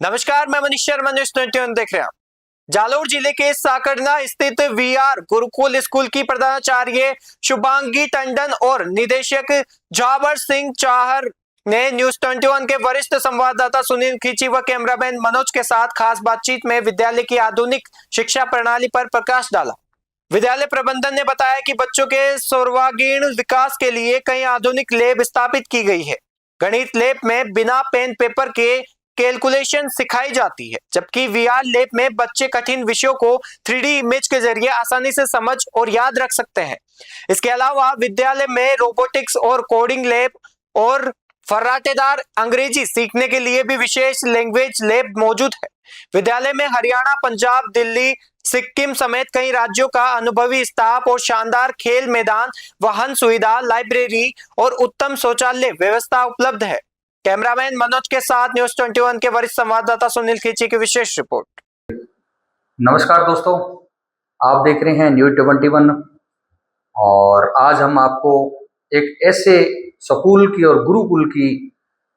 नमस्कार, मैं मनीष शर्मा, न्यूज़ 21 देख रहे हैं। जालोर जिले के साकड़ना स्थित वीआर गुरुकुल स्कूल की प्रधानाचार्य शुभांगी टंडन और निदेशक जाबर सिंह चाहर ने न्यूज़ 21 के वरिष्ठ संवाददाता सुनील खींची व कैमरामैन मनोज के साथ खास बातचीत में विद्यालय की आधुनिक शिक्षा प्रणाली पर प्रकाश डाला। विद्यालय प्रबंधन ने बताया कि बच्चों के सर्वांगीण विकास के लिए कई आधुनिक लैब स्थापित की गई है। गणित लैब में बिना पेन पेपर के कैलकुलेशन सिखाई जाती है, जबकि वीआर लैब में बच्चे कठिन विषयों को 3D इमेज के जरिए आसानी से समझ और याद रख सकते हैं। इसके अलावा विद्यालय में रोबोटिक्स और कोडिंग लैब और फर्राटेदार अंग्रेजी सीखने के लिए भी विशेष लैंग्वेज लैब मौजूद है। विद्यालय में हरियाणा, पंजाब, दिल्ली, सिक्किम समेत कई राज्यों का अनुभवी स्टाफ और शानदार खेल मैदान, वाहन सुविधा, लाइब्रेरी और उत्तम शौचालय व्यवस्था उपलब्ध है। कैमरामैन मनोज के साथ न्यूज़ 21 के वरिष्ठ संवाददाता सुनील खींची की विशेष रिपोर्ट। नमस्कार दोस्तों, आप देख रहे हैं न्यूज़ 21 और आज हम आपको एक ऐसे स्कूल की और गुरुकुल की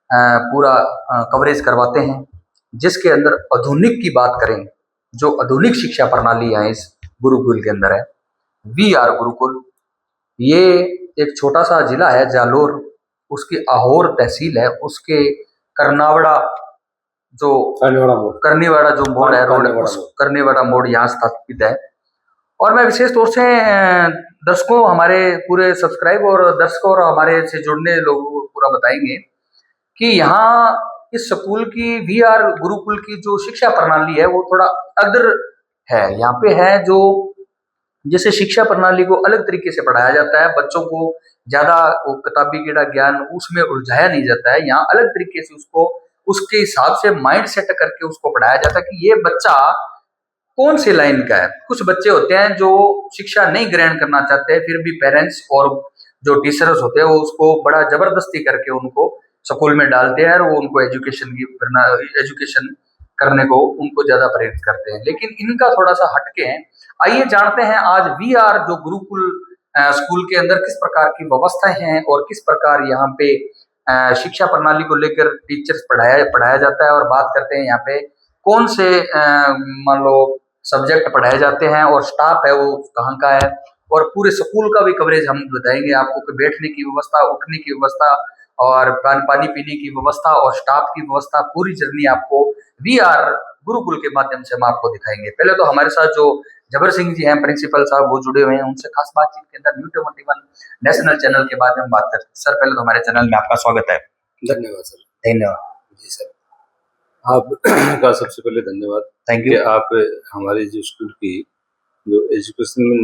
पूरा कवरेज करवाते हैं जिसके अंदर आधुनिक की बात करें। जो आधुनिक शिक्षा प्रणाली है इस गुरुकुल के अंदर है वीआर गुरुकुल। ये एक छोटा सा जिला है जालोर, उसकी आहोर तहसील है, उसके करनावाड़ा जो मोड़ है, करनेवाड़ा मोड़ यहाँ स्थापित है। और मैं विशेष तौर से दर्शकों, हमारे पूरे सब्सक्राइब और दर्शकों और हमारे से जुड़ने लोगों को पूरा बताएंगे कि यहाँ इस स्कूल की वीआर गुरुकुल की जो शिक्षा प्रणाली है वो थोड़ा अदर है। यहाँ पे है जो जैसे शिक्षा प्रणाली को अलग तरीके से पढ़ाया जाता है, बच्चों को ज्यादा वो किताबी कीड़ा ज्ञान उसमें उलझाया नहीं जाता है। यहाँ अलग तरीके से उसको उसके हिसाब से माइंड सेट करके उसको पढ़ाया जाता है कि ये बच्चा कौन सी लाइन का है। कुछ बच्चे होते हैं जो शिक्षा नहीं ग्रहण करना चाहते हैं, फिर भी पेरेंट्स और जो टीचर्स होते हैं वो उसको बड़ा जबरदस्ती करके उनको स्कूल में डालते हैं और वो उनको एजुकेशन करने को उनको ज्यादा प्रेरित करते हैं। लेकिन इनका थोड़ा सा हटके हैं। आइए जानते हैं आज वीआर जो गुरुकुल स्कूल के अंदर किस प्रकार की व्यवस्थाएं हैं और किस प्रकार यहाँ पे शिक्षा प्रणाली को लेकर टीचर्स पढ़ाया जाता है। और बात करते हैं यहाँ पे कौन से मान लो सब्जेक्ट पढ़ाए जाते हैं और स्टाफ है वो कहाँ का है, और पूरे स्कूल का भी कवरेज हम बताएंगे आपको कि बैठने की व्यवस्था, उठने की व्यवस्था और पानी पीने की व्यवस्था और स्टाफ की व्यवस्था, पूरी जर्नी आपको वीआर गुरुकुल के माध्यम से हम आपको दिखाएंगे। पहले तो हमारे साथ जो जबर सिंह जी हैं प्रिंसिपल साहब, वो जुड़े हुए हैं, उनसे खास बातचीत के अंदर न्यूज़ 21 नेशनल चैनल के बारे में बात करते हैं। सर, पहले तो हमारे चैनल में आपका स्वागत है। धन्यवाद सर। धन्यवाद जी सर, आपका सबसे पहले धन्यवाद। Thank you. आप हमारे जो स्कूल की जो एजुकेशन में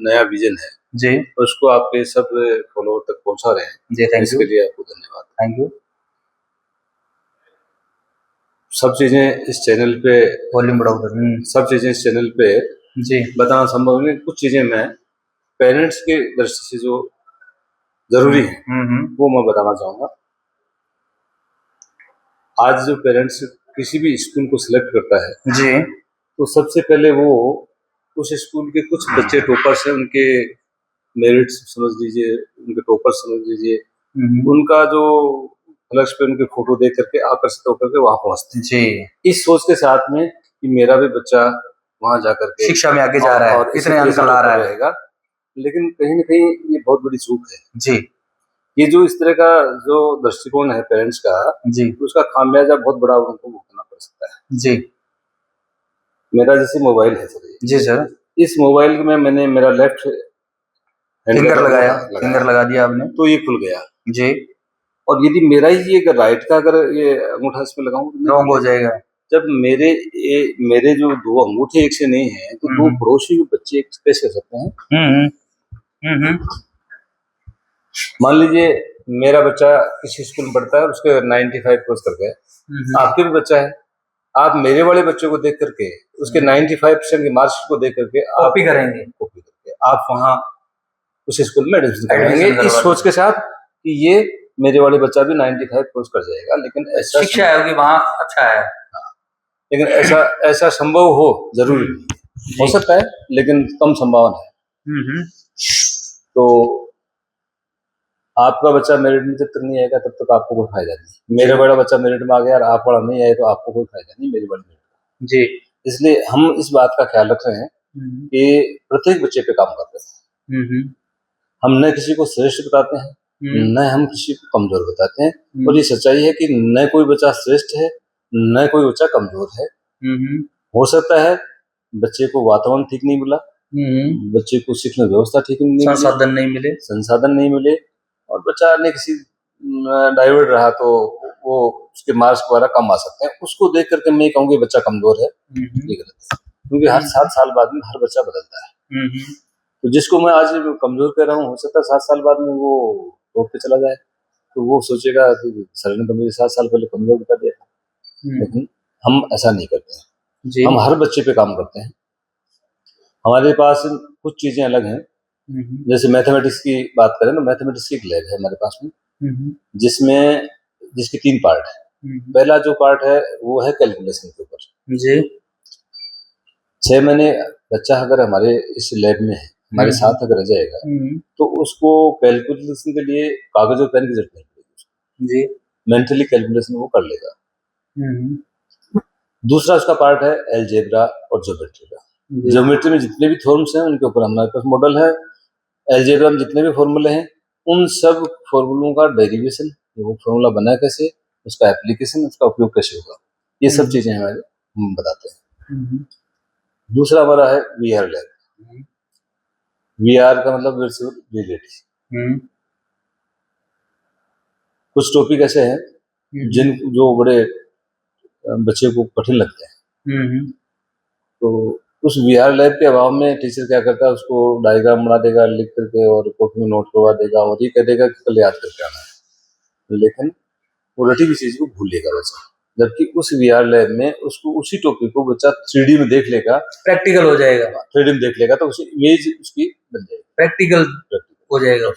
नया विजन है जी, उसको आपके सब फॉलोअर तक पहुंचा रहे हैं जी, थैंक यू। इसके लिए आपको धन्यवाद। Thank you. सब चीजें इस चैनल पे वॉल्यूम बढ़ाओ उधर। सब चीजें इस चैनल पे जी, बताना संभव नहीं। कुछ चीजें मैं पेरेंट्स के दृष्टि से जो जरूरी है वो मैं बताना चाहूंगा। आज जो पेरेंट्स किसी भी स्कूल को सिलेक्ट करता है जी, तो सबसे पहले वो उस स्कूल के कुछ बच्चे टॉपर्स हैं, उनके मेरिट्स समझ लीजिए, उनके टॉपर्स समझ लीजिए, उनका जो फ्लैक्स पे उनके फोटो देख करके आकर्षित होकर के वहां पहुंचते हैं जी, इस सोच के साथ में कि मेरा भी बच्चा वहां जाकर के शिक्षा में आगे जा रहा है, और इतने अंक ला रहा है। लेकिन कहीं ना कहीं ये बहुत बड़ी चूक है जी, ये जो इस तरह का जो दृष्टिकोण है पेरेंट्स का जी, उसका खामियाजा बहुत बड़ा उनको भुगतना पड़ सकता है। जी, मेरा जैसे मोबाइल है सर, जी सर, इस मोबाइल में मैंने मेरा लेफ्ट फिंगर लगा दिया आपने तो ये खुल गया जी, और यदि मेरा ही अगर राइट का अगर ये अंगूठा इसमें लगाऊं तो रॉन्ग हो जाएगा। जब मेरे जो दो अंगूठे एक से नहीं है तो दो पड़ोसी बच्चे कैसे कर सकते हैं। मान लीजिए मेरा बच्चा किसी स्कूल में पढ़ता है, उसके 95 क्रॉस कर गए, आपके भी बच्चा है, आप मेरे वाले बच्चों को देख करके उसके 95% की मार्क्स को देख करके कॉपी करेंगे, आप वहां उस स्कूल में एडमिशन कराएंगे इस सोच के साथ कि ये मेरे वाले बच्चा भी 95 क्रॉस कर जाएगा। लेकिन ऐसा शिक्षा है कि वहाँ अच्छा है, लेकिन ऐसा संभव हो जरूरी हो सकता है, लेकिन कम संभावना है। तो आपका बच्चा मेरिट में जब तक नहीं आएगा तब तक आपको कोई फायदा नहीं। मेरा बड़ा बच्चा मेरिट में आ गया और आप बड़ा नहीं आए तो आपको कोई फायदा नहीं मेरी बड़ी मेरिट का। जी। इसलिए हम इस बात का ख्याल रख रहे हैं कि प्रत्येक बच्चे पे काम कर रहे हैं। हम न किसी को श्रेष्ठ बताते हैं, न हम किसी को कमजोर बताते हैं, और ये सच्चाई है कि न कोई बच्चा श्रेष्ठ है न कोई बच्चा कमजोर है। हो सकता है बच्चे को वातावरण ठीक नहीं मिला, बच्चे को शिक्षण व्यवस्था ठीक नहीं मिली, संसाधन नहीं मिले और बच्चा अन्य किसी डाइवर्ट रहा तो वो उसके मार्क्स वगैरह कम आ सकते हैं। उसको देख करके मैं कहूँगी बच्चा कमजोर है, ये गलत है, क्योंकि हर 7 साल बाद में हर बच्चा बदलता है। तो जिसको मैं आज कमजोर कह रहा हूँ, हो सकता है 7 साल बाद में वो रोड पे चला जाए तो वो सोचेगा कि सर ने तो मुझे 7 साल पहले कमजोर बता दिया था। लेकिन हम ऐसा नहीं करते हैं, हम हर बच्चे पे काम करते हैं। हमारे पास कुछ चीजें अलग हैं, जैसे मैथमेटिक्स की बात करें तो मैथमेटिक्स की एक लैब है हमारे पास में, जिसके 3 पार्ट है। पहला जो पार्ट है वो है कैलकुलेशन के ऊपर। 6 महीने बच्चा अगर हमारे इस लैब में है, हमारे साथ अगर रह जाएगा तो उसको कैलकुलेशन के लिए कागज और पेन की जरूरत नहीं पड़ेगी, मेंटली कैलकुलेशन वो कर लेगा। दूसरा उसका पार्ट है अलजेब्रा और ज्योमेट्री का। ज्योमेट्री में जितने भी थ्योरम्स हैं उनके ऊपर हमारे पास मॉडल है। अलजेब्रा में जितने भी फॉर्मूले हैं उन सब फॉर्मूलों का डेरिवेशन, वो फॉर्मूला बना कैसे, उसका एप्लीकेशन, उसका उपयोग कैसे होगा, ये सब चीजें हमारे हम बताते हैं। दूसरा हमारा है वीआर लैब। वीआर का मतलब वर्चुअल रियलिटी। कुछ टॉपिक ऐसे हैं जो बड़े बच्चे को कठिन लगते हैं, तो उस वीआर लैब के अभाव में टीचर क्या करता है, उसको डायग्राम बना देगा लिख करके और कॉपी में नोट करवा देगा और ये कह देगा कि कल याद करके आना है, लेकिन वो रटी हुई चीज को भूल लेगा बच्चा। जबकि उस वीआर लैब में उसको उसी टॉपिक को बच्चा 3D में देख लेगा, प्रैक्टिकल हो जाएगा, 3D में देख लेगा तो उसी इमेज उसकी बन जाएगी, प्रैक्टिकल हो जाएगा,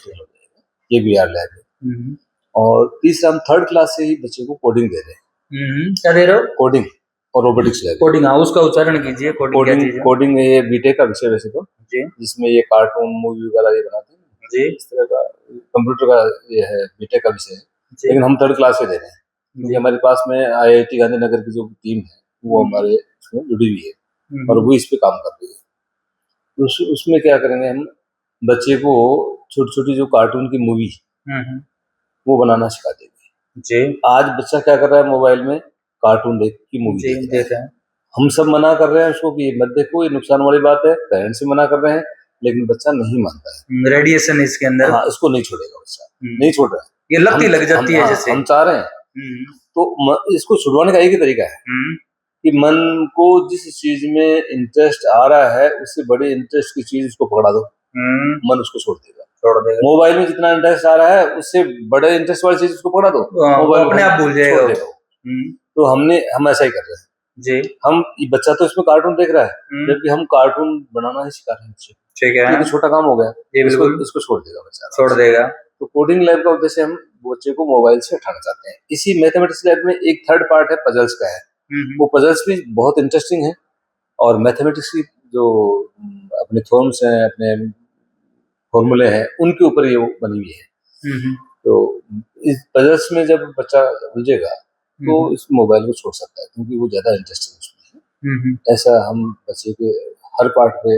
ये वीआर लैब है। और तीसरा हम 3rd क्लास से ही बच्चे को कोडिंग दे रहे हैं। क्या दे रहे हो? कोडिंग और रोबोटिक्स लैब। कोडिंग, हाँ उसका उच्चारण कीजिए। कोडिंग ये बीटेक का विषय वैसे तो, जिसमें ये कार्टून मूवी वगैरह ये बनाते हैं जी, इस तरह का कंप्यूटर का ये है, बीटेक का विषय है, लेकिन हम 3rd क्लास से दे रहे हैं। ये हमारे पास में IIT गांधीनगर की जो टीम है वो हमारे उसमें जुड़ी हुई है और वो इस पे काम कर रही है। उसमें क्या करेंगे, हम बच्चे को छोटी छोटी जो कार्टून की मूवी वो बनाना सिखा देंगे। आज बच्चा क्या कर रहा है, मोबाइल में कार्टून देख की मूवी देख रहा है। हम सब मना कर रहे हैं उसको कि ये मत देखो, ये नुकसान वाली बात है, पेरेंट्स भी मना कर रहे हैं, लेकिन बच्चा नहीं मानता है। रेडिएशन इसके अंदर, हाँ, इसको नहीं छोड़ेगा बच्चा, नहीं छोड़ रहा है, ये लत ही लग जाती है जैसे हम चाह रहे हैं। तो इसको छुड़वाने का एक ही तरीका है कि मन को जिस चीज में इंटरेस्ट आ रहा है उससे बड़े इंटरेस्ट की चीज उसको पकड़ा दो, मन उसको छोड़ देगा। मोबाइल में जितना इंटरेस्ट आ रहा है उससे बड़े इंटरेस्ट वाली चीज उसको पकड़ा दो, मोबाइल अपने आप भूल जाएगा। तो हम ऐसा ही कर रहे हैं जी। हम बच्चा तो इसमें कार्टून देख रहा है, जबकि हम कार्टून बनाना ही सिखा रहे हैं बच्चे। ठीक है, ये तो छोटा काम हो गया, इसको छोड़ देगा बच्चा, छोड़ देगा। तो कोडिंग लैब का उद्देश्य हम बच्चे को मोबाइल से हटाना चाहते हैं। इसी मैथमेटिक्स लैब में एक 3rd पार्ट है पजल्स का है, वो पजल्स भी बहुत इंटरेस्टिंग है और मैथमेटिक्स की जो अपने थ्योरम्स हैं, अपने फॉर्मूले हैं, उनके ऊपर ये बनी हुई है। तो इस पजल्स में जब बच्चा उलझेगा तो इस मोबाइल को छोड़ सकता है, क्योंकि वो ज्यादा इंटरेस्टिंग उसमें है। ऐसा हम बच्चे के हर पार्ट पे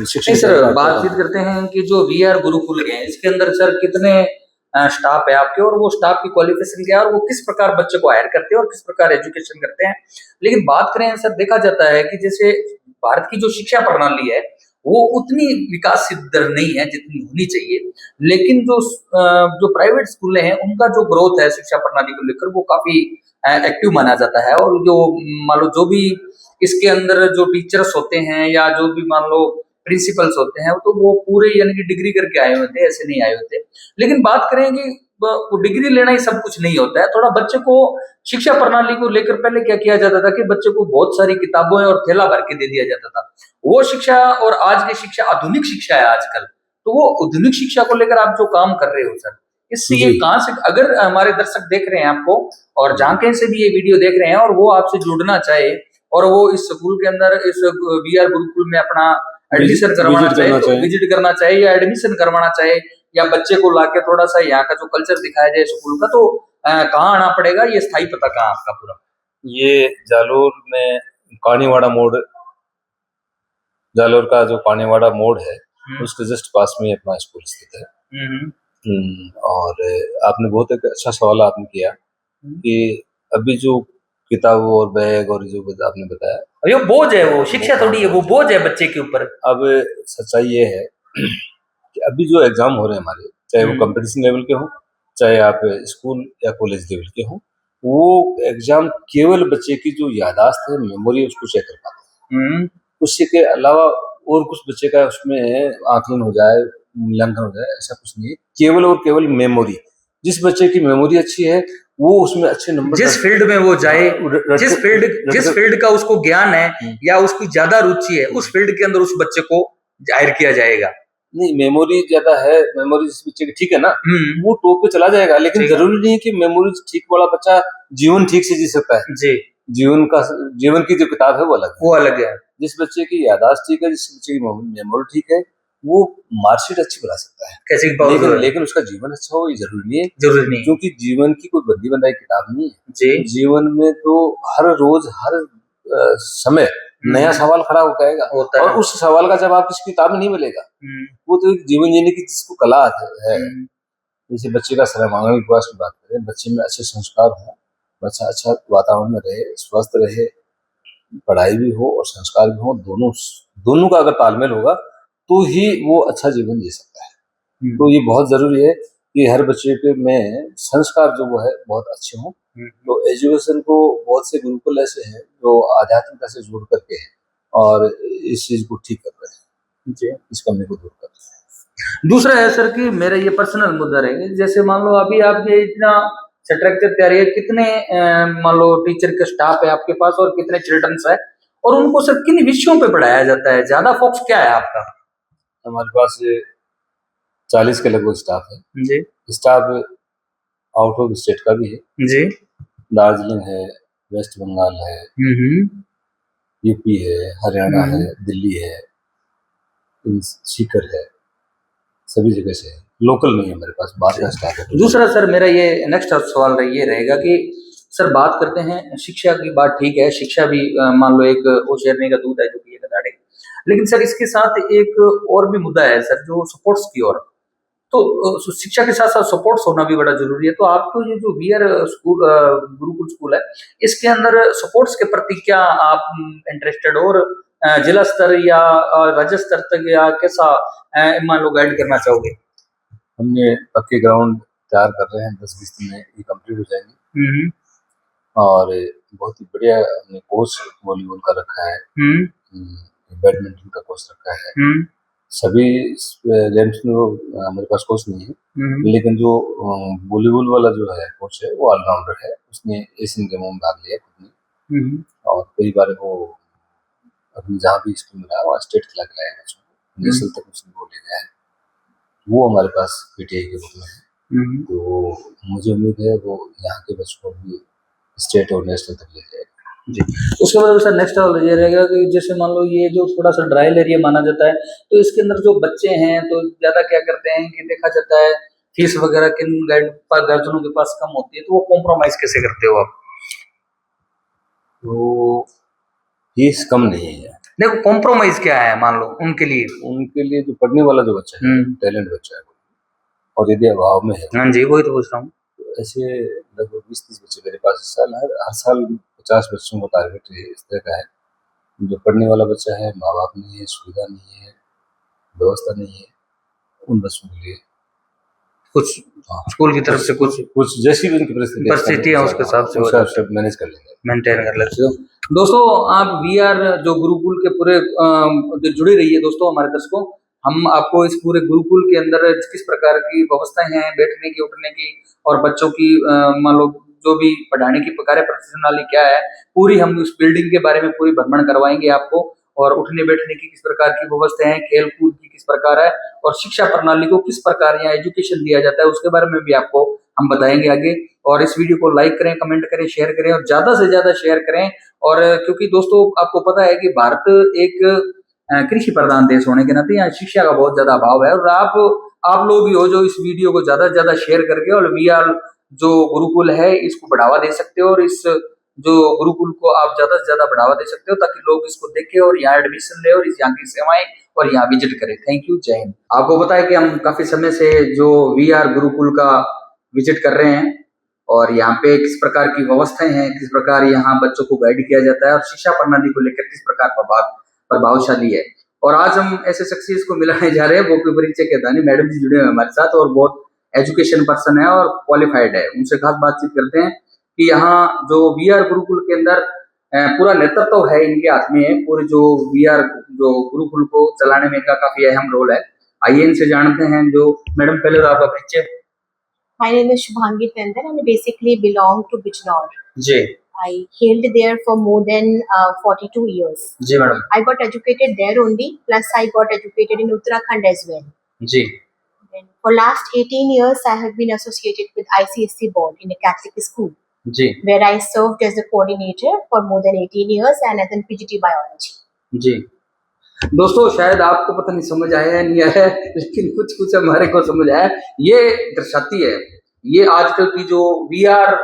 शिक्षण। सर बातचीत करते हैं कि जो वीआर गुरुकुल है इसके अंदर सर कितने स्टाफ है आपके, और वो स्टाफ की क्वालिफिकेशन क्या है, और वो किस प्रकार बच्चे को हायर करते हैं और किस प्रकार एजुकेशन करते हैं। लेकिन बात करें सर, देखा जाता है कि जैसे भारत की जो शिक्षा प्रणाली है वो उतनी विकासित दर नहीं है जितनी होनी चाहिए, लेकिन जो प्राइवेट स्कूल हैं उनका जो ग्रोथ है शिक्षा प्रणाली को लेकर वो काफी एक्टिव माना जाता है। और जो मान लो जो भी इसके अंदर जो टीचर्स होते हैं या जो भी मान लो प्रिंसिपल्स होते हैं तो वो पूरे यानी कि डिग्री करके आए होते हैं, ऐसे नहीं आए होते। लेकिन बात करें कि वो डिग्री लेना ही सब कुछ नहीं होता है। थोड़ा बच्चे को शिक्षा प्रणाली को लेकर पहले क्या किया जाता था कि बच्चे को बहुत सारी किताबों और थैला भर के दे दिया जाता था, वो शिक्षा और आज की शिक्षा आधुनिक शिक्षा है आजकल। तो वो आधुनिक शिक्षा को लेकर आप जो काम कर रहे हो सर, इससे ये कहाँ से, अगर हमारे दर्शक देख रहे हैं आपको और जहाँ कहीं से भी ये वीडियो देख रहे हैं और वो आपसे जुड़ना चाहे और वो इस स्कूल के अंदर इस वीआर गुरुकुल में अपना एडमिशन करवाना चाहे, विजिट करना चाहे या एडमिशन करवाना चाहे, या बच्चे को लाके थोड़ा सा यहाँ का जो कल्चर दिखाया जाए स्कूल का, तो कहाँ आना पड़ेगा, ये स्थायी पता कहाँ आपका पूरा? ये जालोर में कानीवाड़ा मोड़, जालोर का जो कानीवाड़ा मोड़ है उसके जस्ट पास में अपना स्कूल स्थित है। और आपने बहुत एक अच्छा सवाल आपने किया कि अभी जो किताब और बैग और जो आपने बताया, ये बोझ है, वो शिक्षा थोड़ी है, वो बोझ है बच्चे के ऊपर। अब सच्चाई ये है कि अभी जो एग्जाम हो रहे हैं हमारे, चाहे वो कंपटीशन लेवल के हो, चाहे आप स्कूल या कॉलेज लेवल के हो, वो एग्जाम केवल बच्चे की जो याददाश्त है, मेमोरी, उसको चेक कर पाते हैं। उसके के अलावा और कुछ बच्चे का उसमें आकलन हो जाए, मूल्यांकन हो जाए, ऐसा कुछ नहीं है। केवल और केवल मेमोरी। जिस बच्चे की मेमोरी अच्छी है वो उसमें अच्छे नंबर, जिस फील्ड में वो जाए, जिस फील्ड का उसको ज्ञान है या उसकी ज्यादा रुचि है, उस फील्ड के अंदर उस बच्चे को जाहिर किया जाएगा। नहीं, मेमोरी ज्यादा है, मेमोरी जिस बच्चे की ठीक है ना, वो टॉप पे चला जाएगा, लेकिन जरूरी नहीं है कि मेमोरी ठीक वाला बच्चा जीवन ठीक से जी सकता है जी। जीवन की जो किताब है वो अलग है। जिस बच्चे की याददाश्त ठीक है, जिस बच्चे की मेमोरी ठीक है, वो मार्कशीट अच्छी बना सकता है, कैसे लेकिन उसका जीवन अच्छा हो ये जरूरी नहीं है, क्योंकि जीवन की कोई बंदी बंधाई किताब नहीं है जी। जीवन में तो हर रोज हर समय नया सवाल खड़ा हो जाएगा, और उस सवाल का जवाब किसी किताब में नहीं मिलेगा। वो तो एक जीवन जीने की जिसको कला है। जैसे बच्चे का सर्वांगीण विकास की बात करें, बच्चे में अच्छे संस्कार हो, बच्चा अच्छा वातावरण में रहे, स्वस्थ रहे, पढ़ाई भी हो और संस्कार भी हो, दोनों का अगर तालमेल होगा तो ही वो अच्छा जीवन जी सकता है। तो ये बहुत जरूरी है कि हर बच्चे के में संस्कार जो वो है बहुत अच्छे हों। तो एजुकेशन को बहुत से गुरुकुल ऐसे हैं जो आध्यात्मिकता से जोड़ करके है और इस चीज को ठीक कर रहे हैं जी, इस कमी को दूर कर रहे हैं। दूसरा है सर कि मेरा ये पर्सनल मुद्दा रहेगा, जैसे मान लो अभी आप ये इतना स्ट्रक्चर तैयारी है, कितने मान लो टीचर का स्टाफ है आपके पास और कितने चिल्ड्रंस है, और उनको सर किन विषयों पे पढ़ाया जाता है, ज्यादा फोकस क्या है आपका? हमारे पास 40 के लगभग स्टाफ है जी। स्टाफ आउट ऑफ स्टेट का भी है जी, दार्जिलिंग है, वेस्ट बंगाल है, यूपी है, हरियाणा है, दिल्ली है, सीकर है, सभी जगह से है, लोकल नहीं है मेरे पास, बाहर का स्टाफ है। दूसरा सर मेरा ये नेक्स्ट सवाल ये रहेगा कि सर बात करते हैं शिक्षा की, बात ठीक है, शिक्षा भी मान लो एक वो शेरनी का दूध है जो पिएगा दाढ़े, लेकिन सर इसके साथ एक और भी मुद्दा है सर, जो सपोर्ट्स की ओर, तो शिक्षा के साथ साथ सपोर्ट्स होना भी बड़ा जरूरी है। तो आपको ये जो वीआर स्कूल गुरुकुल स्कूल है, इसके अंदर सपोर्ट्स के प्रति क्या आप इंटरेस्टेड, और जिला स्तर या राज्य स्तर तक या कैसा मान लो गाइड करना चाहोगे? हमने पक्के ग्राउंड तैयार कर रहे हैं, 10-20 दिन में ये कंप्लीट हो जाएंगे, और बहुत ही बढ़िया हमने कोच वॉलीबॉल का रखा है, बैडमिंटन का कोच रखा है, सभी गेम्स में वो हमारे पास कोच नहीं है, लेकिन जो वॉलीबॉल वाला जो है कोच है वो ऑलराउंडर है, उसने एशियन गेमों में भाग लिया खुद ने, और कई बार वो अभी जहाँ भी स्कूल में रहा वहाँ स्टेट खेला के लाया बच्चों को, नेशनल तक उसने वो ले गया है, वो हमारे पास पीटीआई के रूप में है। तो मुझे उम्मीद है वो यहाँ के बच्चों को भी स्टेट और नेशनल तक ले जाएगा जी। उसके बाद सर नेक्स्ट सवाल ये रहेगा कि जैसे मान लो ये जो थोड़ा सा ड्राई एरिया माना जाता है, तो इसके अंदर जो बच्चे हैं तो ज्यादा क्या करते हैं कि देखा जाता है फीस वगैरह किन गार्जियनों के पास कम होती है, तो वो कॉम्प्रोमाइज कैसे करते हो आप? तो फीस कम नहीं है, देखो कॉम्प्रोमाइज क्या है मान लो उनके लिए जो पढ़ने वाला जो बच्चा है, टैलेंट बच्चा है, और यदि अभाव में है, हाँ जी वही तो पूछ रहा हूँ, ऐसे लगभग 20-30 बच्चे मेरे पास इस साल हर साल 50 बच्चों को टारगेट इस तरह का है। जो पढ़ने वाला बच्चा है, माँ बाप नहीं है, सुविधा नहीं है, व्यवस्था नहीं है, उन बच्चों के लिए कुछ स्कूल की तरफ से कुछ जैसी भी उनकी परिस्थितियाँ उसके हिसाब से मैनेज कर लेंगे, मेंटेन कर लेते हो। दोस्तों आप वीआर जो गुरुकुल के पूरे जो जुड़ी रही है दोस्तों हमारे दर्शकों, हम आपको इस पूरे गुरुकुल के अंदर किस प्रकार की व्यवस्थाएं हैं बैठने की, उठने की, और बच्चों की मान लो जो भी पढ़ाने की कार्य प्रणाली क्या है, पूरी हम उस बिल्डिंग के बारे में पूरी भ्रमण करवाएंगे आपको, और उठने बैठने की किस प्रकार की व्यवस्था है, खेल कूद की किस प्रकार है, और शिक्षा प्रणाली को किस प्रकार यहाँ एजुकेशन दिया जाता है उसके बारे में भी आपको हम बताएंगे आगे। और इस वीडियो को लाइक करें, कमेंट करें, शेयर करें, और ज्यादा से ज्यादा शेयर करें। और क्योंकि दोस्तों आपको पता है कि भारत एक कृषि प्रधान देश होने के नाते यहाँ शिक्षा का बहुत ज्यादा अभाव है, और आप आप लोग ही हो जो इस वीडियो को ज्यादा से ज्यादा शेयर करके और VR जो गुरुकुल है इसको बढ़ावा दे सकते हो, और इस जो गुरुकुल को आप ज्यादा से ज्यादा बढ़ावा दे सकते हो ताकि लोग इसको देखें और यहाँ एडमिशन ले और इस यहाँ की सेवाएं और यहाँ विजिट करें। थैंक यू, जय हिंद। आपको पता है कि हम काफी समय से जो VR गुरुकुल का विजिट कर रहे हैं और यहाँ पे किस प्रकार की व्यवस्थाएं हैं, किस प्रकार यहाँ बच्चों को गाइड किया जाता है और शिक्षा प्रणाली को लेकर किस प्रकार प्रभावशाली है। और आज हम ऐसे सक्सेस को मिलाने जा रहे हैं, वो कोई परिचय के दानी मैडम जी जुड़े हुए हमारे साथ और बहुत एजुकेशन पर्सन है और क्वालिफाइड है, उनसे खास बातचीत करते हैं कि यहाँ जो VR गुरुकुल के अंदर पूरा नेतृत्व है इनके हाथ में है, पूरे जो VR जो गुरुकुल को चलाने में का काफी अहम रोल है। आइए इनसे जानते हैं। जो मैडम पहले तो आपका परिचय। My name is Shubhangi Tandon and I basically belong to Bijnor. जी I hailed there for more than 42 years. जी madam. I got educated there only, plus I got educated in Uttarakhand as well. जी And for last 18 years, I have been associated with ICSC board in a Catholic school, जी where I served as the coordinator for more than 18 years and as in PGT biology. जी दोस्तों, शायद आपको पता नहीं समझ आया है नहीं आया, लेकिन कुछ कुछ हमारे को समझ आया। ये दर्शाती है, ये आजकल की जो VR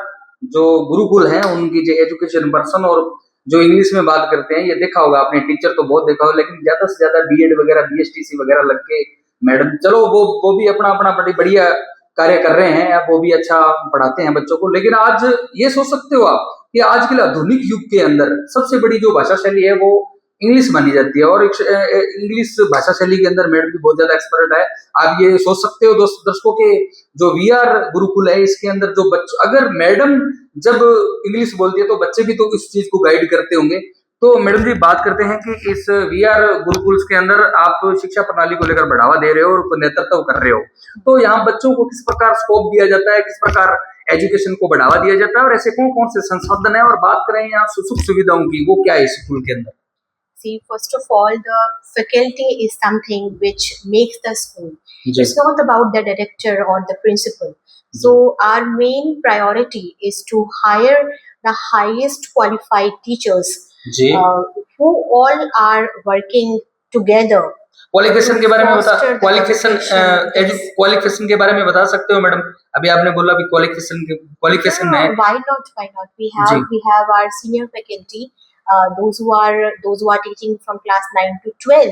जो गुरुकुल हैं उनकी जो एजुकेशन पर्सन और जो इंग्लिश में बात करते हैं, ये देखा होगा आपने, टीचर तो बहुत देखा होगा, लेकिन ज्यादा से ज्यादा BEd वगैरह BSTC वगैरह लग के मैडम, चलो वो भी अपना अपना बड़ी बढ़िया कार्य कर रहे हैं, वो भी अच्छा पढ़ाते हैं बच्चों को। लेकिन आज ये सोच सकते हो आप कि आज के आधुनिक युग के अंदर सबसे बड़ी जो भाषा शैली है वो इंग्लिश मानी जाती है, और इंग्लिश भाषा शैली के अंदर मैडम भी बहुत ज्यादा एक्सपर्ट है। आप ये सोच सकते हो दर्शकों के जो VR गुरुकुल है इसके अंदर जो बच्चे, अगर मैडम जब इंग्लिश बोलती है तो बच्चे भी तो इस चीज को गाइड करते होंगे। तो मैडम जी बात करते हैं कि इस VR गुरुकुल के अंदर आप शिक्षा प्रणाली को लेकर बढ़ावा दे रहे हो और नेतृत्व कर रहे हो, तो यहाँ बच्चों को किस प्रकार स्कोप दिया जाता है, किस प्रकार एजुकेशन को बढ़ावा दिया जाता है, और ऐसे कौन कौन से संसाधन है, और बात करें यहाँ सुख सुविधाओं की, वो क्या है इस स्कूल के अंदर? See, first of all, the faculty is something which makes the school. जी It's not about the director or the principal. So our main priority is to hire the highest qualified teachers जी who all are working together. Qualification के बारे में बता, Foster the qualification education. Qualification के बारे में बता सकते हो मैडम? अभी आपने बोला भी क्वालिफिकेशन है। Why not? Why not? We have our senior faculty. Those who are teaching from class 9 to 12,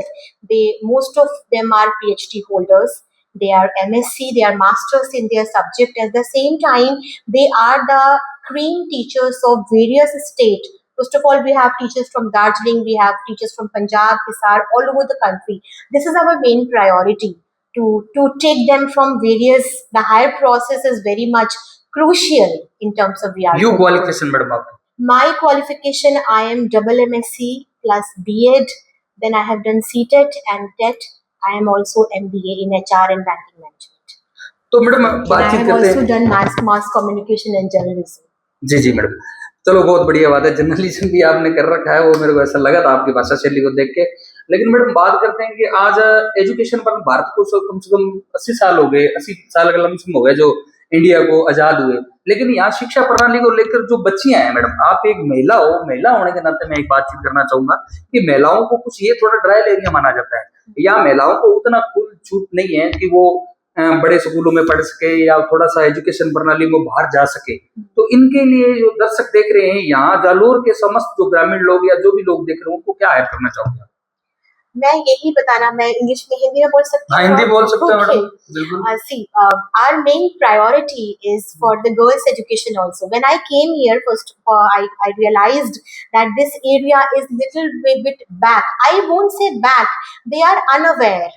most of them are PhD holders. They are MSc, they are masters in their subject. At the same time, they are the cream teachers of various states. First of all, we have teachers from Darjeeling, we have teachers from Punjab, Hisar, all over the country. This is our main priority, to take them from various. The higher process is very much crucial in terms of VR. You qualification madam आप? My qualification, I am double MSc plus BEd. Then I have done CTET and TET. I am also MBA in HR and banking management. तो madam And I बातचीत have करते also हैं। done mass communication and journalism. जी जी madam, चलो बहुत बढ़िया बात है। जर्नलिज्म भी आपने कर रखा है, वो मेरे को ऐसा लगा था आपकी भाषा शैली को देख के। लेकिन मैडम बात करते हैं कि आज एजुकेशन पर भारत को कम से कम 80 साल हो गए, 80 साल का लमसम हो गए जो इंडिया को आजाद हुए। लेकिन यहाँ शिक्षा प्रणाली को लेकर जो बच्चियां हैं मैडम, आप एक महिला हो, महिला होने के नाते मैं एक बातचीत करना चाहूंगा कि महिलाओं को कुछ ये थोड़ा ड्राई एरिया माना जाता है, या महिलाओं को उतना खुल छूट नहीं है कि वो बड़े स्कूलों में पढ़ सके या थोड़ा सा एजुकेशन प्रणाली में बाहर जा सके। तो इनके लिए जो दर्शक देख रहे हैं यहाँ, जालोर के समस्त जो ग्रामीण लोग या जो भी लोग देख रहे हैं, उनको क्या हेल्प करना चाहोगे? मैं यही बताना, मैं इंग्लिश में हिंदी में बोल सकती हूँ? हाँ हिंदी बोल सकते हैं मैडम, बिल्कुल। See, our main priority is for the girls' education also. When I came here, first of all, I realized that this area is little bit back. I won't say back. They are unaware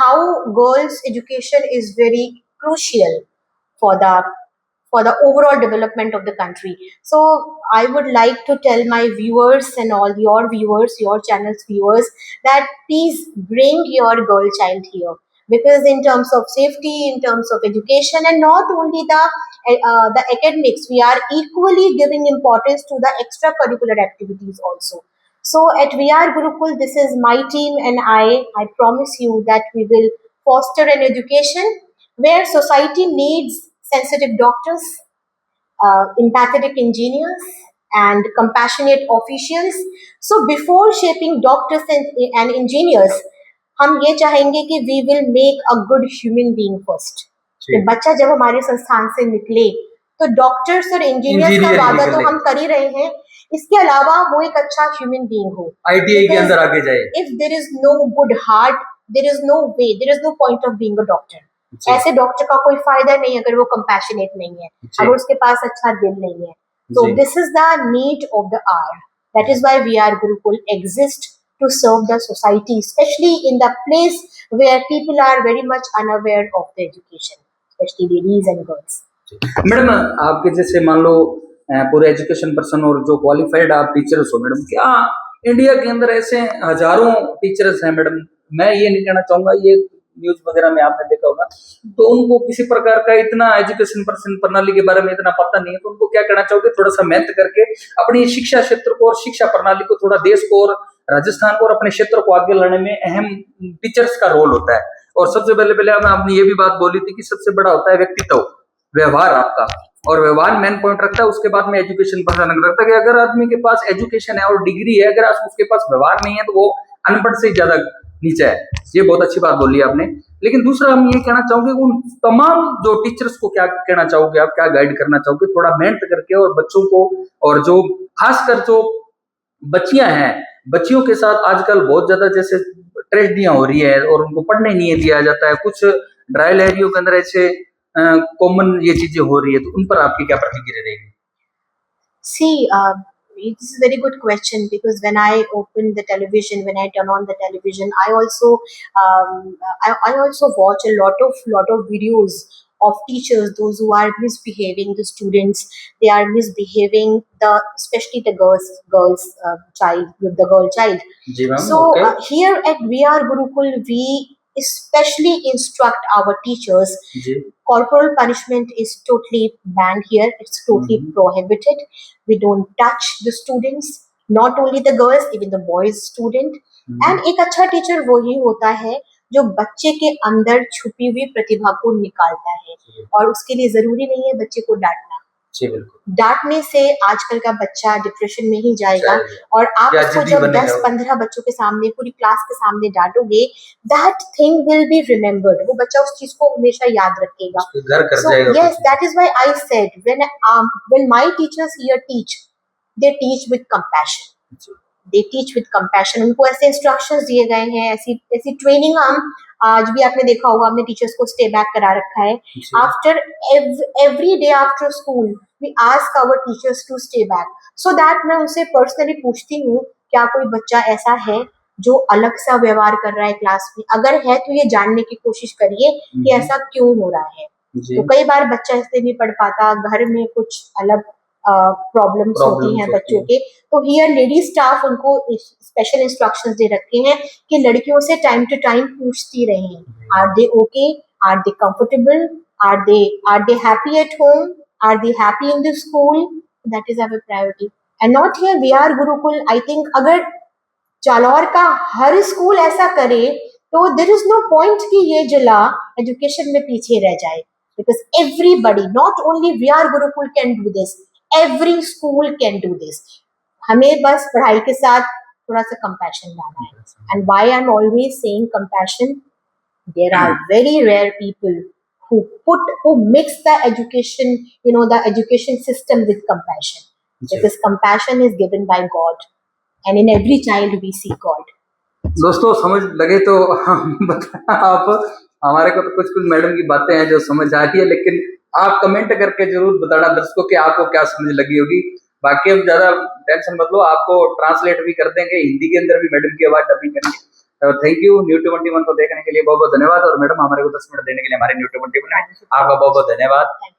how girls' education is very crucial for the overall development of the country. So I would like to tell my viewers and all your viewers, your channel's viewers, that please bring your girl child here, because in terms of safety, in terms of education, and not only the academics, we are equally giving importance to the extracurricular activities also. So at VR Gurukul, this is my team, and I promise you that we will foster an education where society needs sensitive doctors, empathetic engineers, and compassionate officials. So before shaping doctors and engineers, हम ये चाहेंगे कि we will make a good human being first. कि बच्चा जब हमारे संस्थान से निकले तो डॉक्टर्स और इंजीनियर्स का वादा तो हम कर ही रहे हैं, इसके अलावा वो एक अच्छा ह्यूमन बीइंग हो, आईटीआई के अंदर आगे जाए। If there is no good heart, there is no way, there is no point of being a doctor. ऐसे डॉक्टर का कोई फायदा नहीं अगर वो कंपैशनेट नहीं है, अगर उसके पास अच्छा दिल नहीं है। तो this is the need of the hour, that is why we are Gurukul exist, to serve the society, especially in the place where people are very much unaware of the education, especially ladies and girls. Madam, आपके जैसे मान लो पूरे education person और जो qualified आप teachers हो madam, क्या India के अंदर ऐसे हजारों टीचर्स हैं मैडम, मैं ये नहीं कहना चाहूंगा, ये न्यूज वगैरह में आपने देखा होगा, तो उनको किसी प्रकार का इतना एजुकेशन पर्सन प्रणाली के बारे में इतना पता नहीं है, तो उनको क्या कहना चाहोगे? थोड़ा सा मेहनत करके अपनी शिक्षा क्षेत्र को और शिक्षा प्रणाली को, थोड़ा देश को और राजस्थान को और अपने क्षेत्र को आगे लाने में अहम टीचर्स का रोल होता है। और सबसे पहले आपने ये भी बात बोली थी कि सबसे बड़ा होता है व्यक्तित्व, व्यवहार आपका, और व्यवहार मेन पॉइंट रखता है, उसके बाद में एजुकेशन पर्सन रखता है कि अगर आदमी के पास एजुकेशन है और डिग्री है, अगर उसके पास व्यवहार नहीं है तो वो अनपढ़ से ज्यादा नीचे है। ये बहुत अच्छी बात बोली आपने। लेकिन दूसरा हम ये कहना चाहोगे, उन तमाम जो टीचर्स को क्या कहना चाहोगे, आप क्या गाइड करना चाहोगे थोड़ा मेहनत करके, और बच्चों को, और जो खासकर जो बच्चियां हैं, बच्चियों के साथ आजकल बहुत ज्यादा जैसे ट्रेजेडियां हो रही है और उनको पढ़ने नहीं दिया जाता है, कुछ ड्राई एरियो के अंदर ऐसे कॉमन ये चीजें हो रही है, तो उन पर आपकी क्या प्रतिक्रिया रहेगी? See, this is a very good question, because when I open the television, when I turn on the television, I also watch a lot of videos of teachers, those who are misbehaving the students. They are misbehaving especially the girl child. जी ma'am, So okay. here at VR Gurukul, we especially instruct our teachers. जी, Corporal punishment is totally banned here. It's totally prohibited. We don't touch the students, not only the girls, even the boys student. And एक अच्छा teacher वही होता है जो बच्चे के अंदर छुपी हुई प्रतिभा को निकालता है, और उसके लिए जरूरी नहीं है बच्चे को डांटना। जी बिल्कुल। डांटने से आजकल का बच्चा डिप्रेशन में ही जाएगा, और आप उसको जब 10-15 बच्चों के सामने, पूरी क्लास के सामने डांटोगे, that thing will be remembered, वो बच्चा उस चीज को हमेशा याद रखेगा। So yes, that is why I said when my teachers here teach, they teach with compassion. They teach with compassion. उनको ऐसे इंस्ट्रक्शंस दिए गए हैं, ऐसी ट्रेनिंग हम आज भी आपने देखा होगा, हमने टीचर्स को स्टे बैक करा रखा है। After every day after school we ask our teachers to stay back, so that मैं उनसे पर्सनली पूछती हूँ क्या कोई बच्चा ऐसा है जो अलग सा व्यवहार कर रहा है क्लास में, अगर है तो ये जानने की कोशिश करिए कि ऐसा क्यों हो रहा है। तो कई बार बच्चा इसलिए नहीं पढ़ पाता, घर में कुछ अलग प्रॉब्लम्स होती हैं बच्चों के, तो हियर लेडी स्टाफ उनको स्पेशल इंस्ट्रक्शंस दे रखे हैं कि लड़कियों से टाइम टू टाइम पूछती रहें, are they okay, are they comfortable, are they happy at home, are they happy in the school. That is our priority and not here we are Gurukul. I think अगर जालौर का हर school ऐसा करे तो there is no point कि ये जिला education में पीछे रह जाए, because everybody, not only we are Gurukul can do this, every school can do this. हमें बस पढ़ाई के साथ थोड़ा सा compassion लाना है। And why I'm always saying compassion, there are very rare people who mix the education, the education system with compassion. Because compassion is given by God, and in every child we see God. दोस्तों, समझ लगे तो आप, हमारे को तो कुछ madam की बातें हैं जो समझ आ रही है, लेकिन आप कमेंट करके जरूर बताना दर्शकों कि आपको क्या समझ लगी होगी। बाकी हम ज्यादा टेंशन मत लो, आपको ट्रांसलेट भी कर देंगे, हिंदी के अंदर भी मैडम की आवाज डबिंग करेंगे। तो थैंक यू न्यू 21 को देखने के लिए बहुत बहुत धन्यवाद, और मैडम हमारे को 10 मिनट देने के लिए हमारे न्यू 21 आपका बहुत बहुत धन्यवाद।